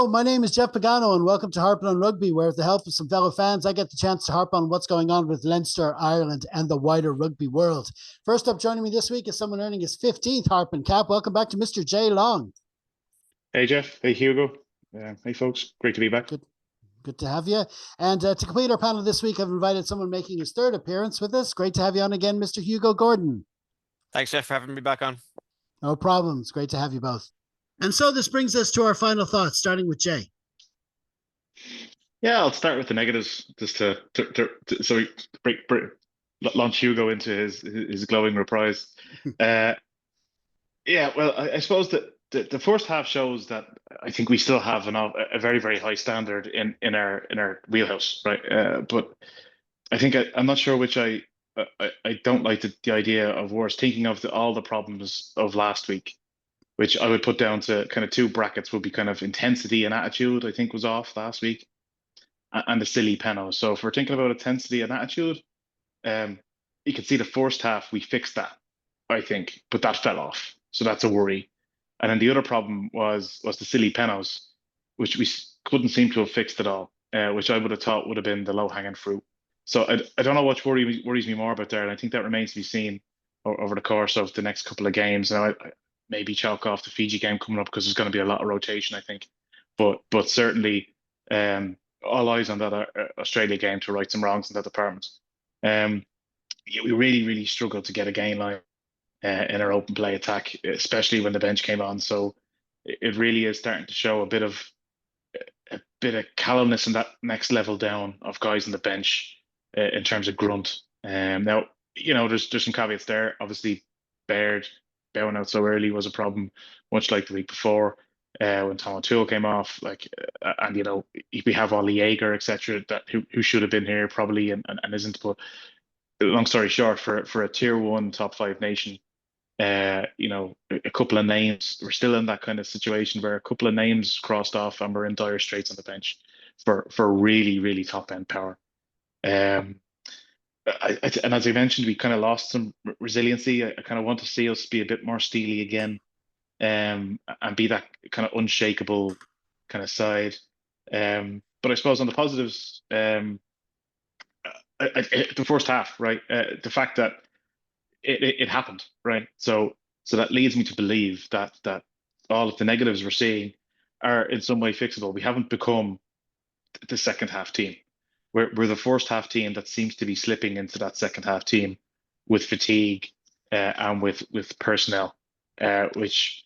my name is Jeff Pagano, and welcome to Harping on Rugby, where with the help of some fellow fans, I get the chance to harp on what's going on with Leinster, Ireland, and the wider rugby world. First up, joining me this week is someone earning his 15th Harping cap. Welcome back to Mr. Jay Long. Hey, Jeff. Hey, Hugo. Hey, folks. Great to be back. Good to have you. And to complete our panel this week, I've invited someone making his third appearance with us. Great to have you on again, Mr. Hugo Gordon. Thanks, Jeff, for having me back on. No problem. It's great to have you both. And so this brings us to our final thoughts, starting with Jay. Yeah, I'll start with the negatives just to launch Hugo into his glowing reprise. Yeah, well, I suppose that the first half shows that I think we still have a very, very high standard in our wheelhouse, right? But I think I'm not sure which I don't like the idea of worse, thinking of all the problems of last week, which I would put down to kind of two brackets, would be kind of intensity and attitude, I think was off last week, and the silly penalty. So if we're thinking about intensity and attitude, you can see the first half we fixed that, I think, but that fell off. So that's a worry. And then the other problem was the silly penalties, which we couldn't seem to have fixed at all, which I would have thought would have been the low-hanging fruit. So I don't know what worries me more about there, and I think that remains to be seen over the course of the next couple of games. Now, I maybe chalk off the Fiji game coming up because there's going to be a lot of rotation, I think. But certainly, all eyes on that Australia game to right some wrongs in that department. Yeah, we really, really struggled to get a gain line in our open play attack, especially when the bench came on. So it really is starting to show a bit of callousness in that next level down of guys on the bench in terms of grunt. Now, there's some caveats there. Obviously, Baird bowing out so early was a problem, much like the week before when Tom O'Toole came off. And we have Ollie Jaeger, etc., who should have been here probably and isn't. But long story short, for a tier one top five nation, a couple of names, we're still in that kind of situation where a couple of names crossed off and we're in dire straits on the bench for really, really top end power. And as I mentioned, we kind of lost some resiliency. I kind of want to see us be a bit more steely again, and be that kind of unshakable kind of side. But I suppose on the positives, the first half, right? The fact that it happened, right? So that leads me to believe that all of the negatives we're seeing are in some way fixable. We haven't become the second half team. We're the first half team that seems to be slipping into that second half team with fatigue and with personnel, which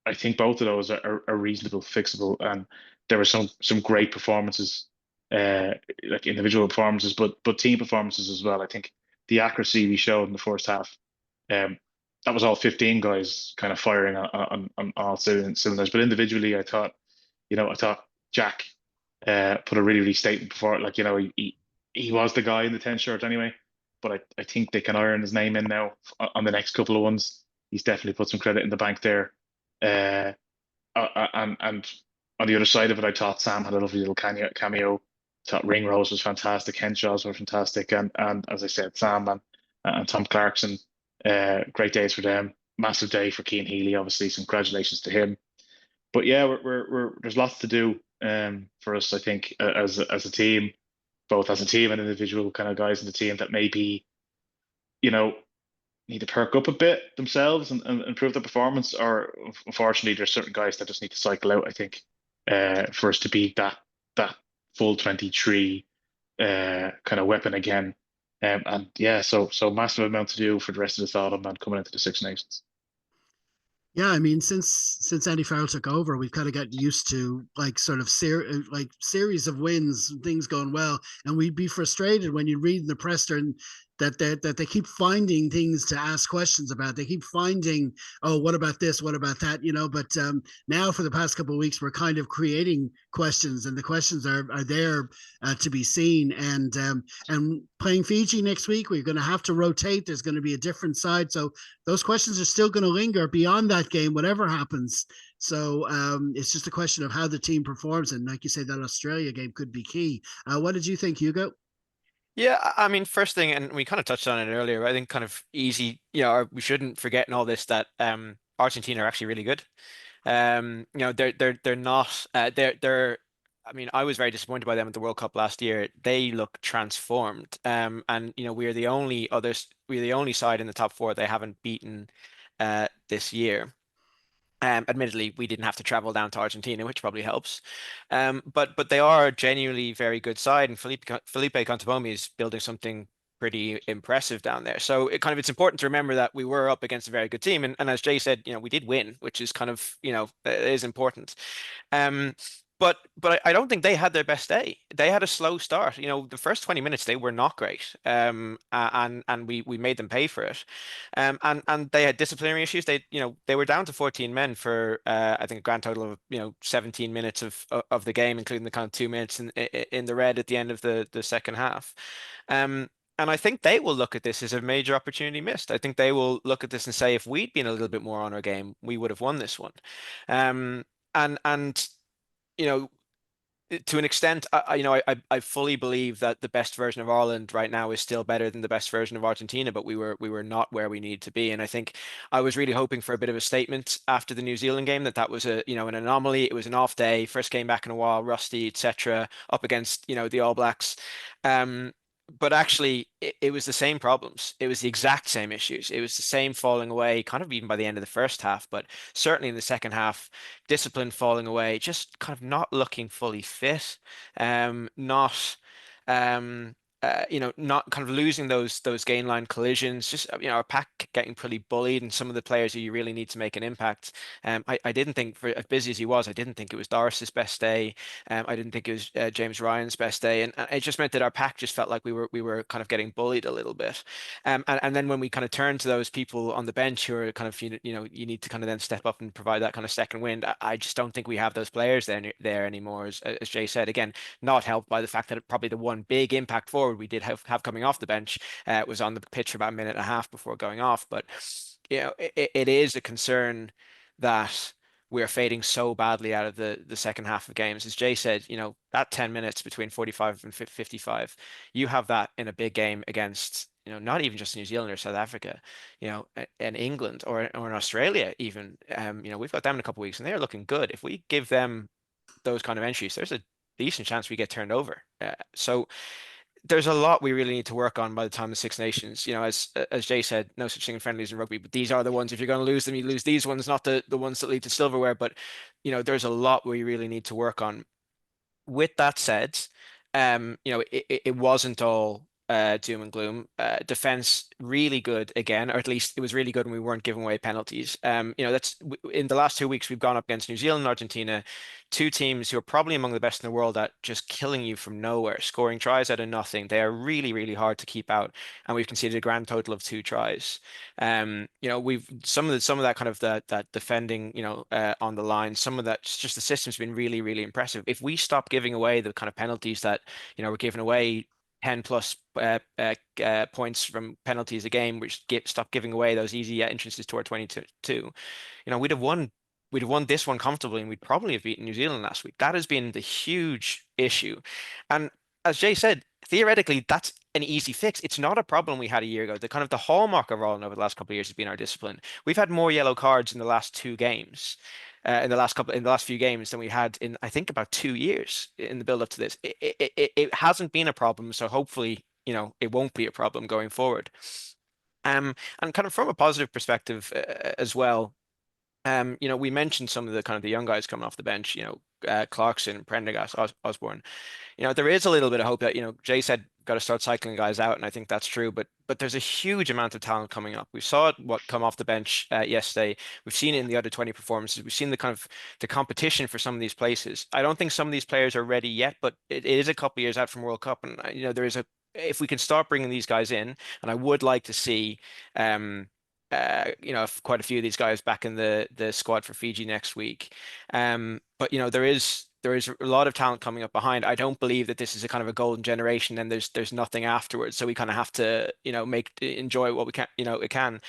I think both of those are reasonable, fixable. And there were some great performances, like individual performances, but team performances as well. I think the accuracy we showed in the first half, that was all 15 guys kind of firing on all cylinders. But individually, I thought Jack put a really, really statement before it. He was the guy in the 10 shirt anyway, but I think they can iron his name in now on the next couple of ones. He's definitely put some credit in the bank there. And on the other side of it, I thought Sam had a lovely little cameo. I thought Ringrose was fantastic. Henshaws were fantastic. And as I said, Sam and Tom Clarkson, great days for them. Massive day for Cian Healy, obviously. So congratulations to him. But yeah, there's lots to do for us, I think, as a team, both as a team and individual kind of guys in the team that maybe, need to perk up a bit themselves and improve their performance. Or unfortunately, there's certain guys that just need to cycle out, I think, for us to be that full 23 kind of weapon again. And yeah, so massive amount to do for the rest of this autumn and coming into the Six Nations. Yeah, I mean, since Andy Farrell took over, we've kind of got used to series of wins, things going well, and we'd be frustrated when you read in the presser and that they keep finding things to ask questions about. They keep finding, oh, what about this? What about that? But now for the past couple of weeks, we're kind of creating questions, and the questions are there to be seen. And playing Fiji next week, we're going to have to rotate. There's going to be a different side, so those questions are still going to linger beyond that game, whatever happens. So it's just a question of how the team performs, and like you say, that Australia game could be key. What did you think, Hugo? Yeah, I mean, first thing, and we kind of touched on it earlier, I think kind of easy, we shouldn't forget in all this that Argentina are actually really good. They're not they're I mean, I was very disappointed by them at the World Cup last year. They look transformed. And we're the only side in the top four they haven't beaten this year. Admittedly, we didn't have to travel down to Argentina, which probably helps. But they are a genuinely very good side, and Felipe Contepomi is building something pretty impressive down there. So it's important to remember that we were up against a very good team, and as Jay said, we did win, which is it is important. Um, but I don't think they had their best day. They had a slow start. The first 20 minutes they were not great. And we made them pay for it. And they had disciplinary issues. They were down to 14 men for I think a grand total of 17 minutes of the game, including the kind of 2 minutes in the red at the end of the second half. And I think they will look at this as a major opportunity missed. I think they will look at this and say, if we'd been a little bit more on our game, we would have won this one. And you know, to an extent, I fully believe that the best version of Ireland right now is still better than the best version of Argentina, but we were not where we need to be. And I think I was really hoping for a bit of a statement after the New Zealand game that was an anomaly. It was an off day, first game back in a while, rusty, etc., up against the All Blacks. But actually, it was the same problems. It was the exact same issues. It was the same falling away, kind of even by the end of the first half, but certainly in the second half, discipline falling away, just kind of not looking fully fit, not not kind of losing those gain line collisions, just our pack getting pretty bullied, and some of the players who you really need to make an impact. I didn't think, for as busy as he was, I didn't think it was Doris's best day. I didn't think it was James Ryan's best day, and it just meant that our pack just felt like we were kind of getting bullied a little bit. And then when we kind of turn to those people on the bench who are kind of you need to kind of then step up and provide that kind of second wind. I just don't think we have those players there anymore, as Jay said. Again, not helped by the fact that probably the one big impact forward we did have coming off the bench was on the pitch for about a minute and a half before going off. But it is a concern that we're fading so badly out of the second half of games. As Jay said, that 10 minutes between 45 and 55, you have that in a big game against not even just New Zealand or South Africa, and England or in Australia even. We've got them in a couple of weeks and they're looking good. If we give them those kind of entries, there's a decent chance we get turned over. So there's a lot we really need to work on by the time the Six Nations. As Jay said, no such thing in friendlies in rugby, but these are the ones. If you're going to lose them, you lose these ones, not the ones that lead to silverware. But there's a lot we really need to work on. With that said, it wasn't all doom and gloom. Defense really good again, or at least it was really good when we weren't giving away penalties. That's in the last 2 weeks we've gone up against New Zealand and Argentina, two teams who are probably among the best in the world at just killing you from nowhere, scoring tries out of nothing. They are really, really hard to keep out, and we've conceded a grand total of 2 tries. We've some of that kind of that defending, on the line, some of that just the system's been really, really impressive. If we stop giving away the kind of penalties that we're giving away 10 plus points from penalties a game, which stop giving away those easy entrances to our 22. We'd have won this one comfortably, and we'd probably have beaten New Zealand last week. That has been the huge issue. And as Jay said, theoretically, that's an easy fix. It's not a problem we had a year ago. The hallmark of Ireland over the last couple of years has been our discipline. We've had more yellow cards in the last 2 games, in the last few games than we had in, I think, about 2 years in the build up to this. It hasn't been a problem, so hopefully, it won't be a problem going forward. And kind of from a positive perspective as well. We mentioned some of the kind of the young guys coming off the bench, Clarkson, Prendergast, Osborne. There is a little bit of hope that, Jay said, got to start cycling guys out, and I think that's true. But there's a huge amount of talent coming up. We saw it come off the bench yesterday. We've seen it in the under 20 performances. We've seen the kind of the competition for some of these places. I don't think some of these players are ready yet, but it is a couple of years out from World Cup, and there is if we can start bringing these guys in, and I would like to see. Quite a few of these guys back in the squad for Fiji next week. But there is a lot of talent coming up behind. I don't believe that this is a kind of a golden generation and there's nothing afterwards. So we kind of have to, enjoy what we can, it can.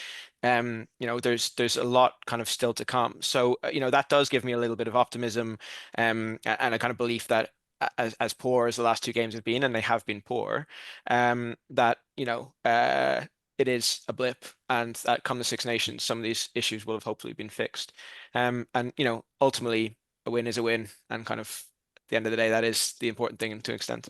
There's a lot kind of still to come. So, that does give me a little bit of optimism, and a kind of belief that as poor as the last 2 games have been, and they have been poor, that it is a blip, and that come the Six Nations, some of these issues will have hopefully been fixed. And ultimately, a win is a win, and kind of at the end of the day, that is the important thing to an extent.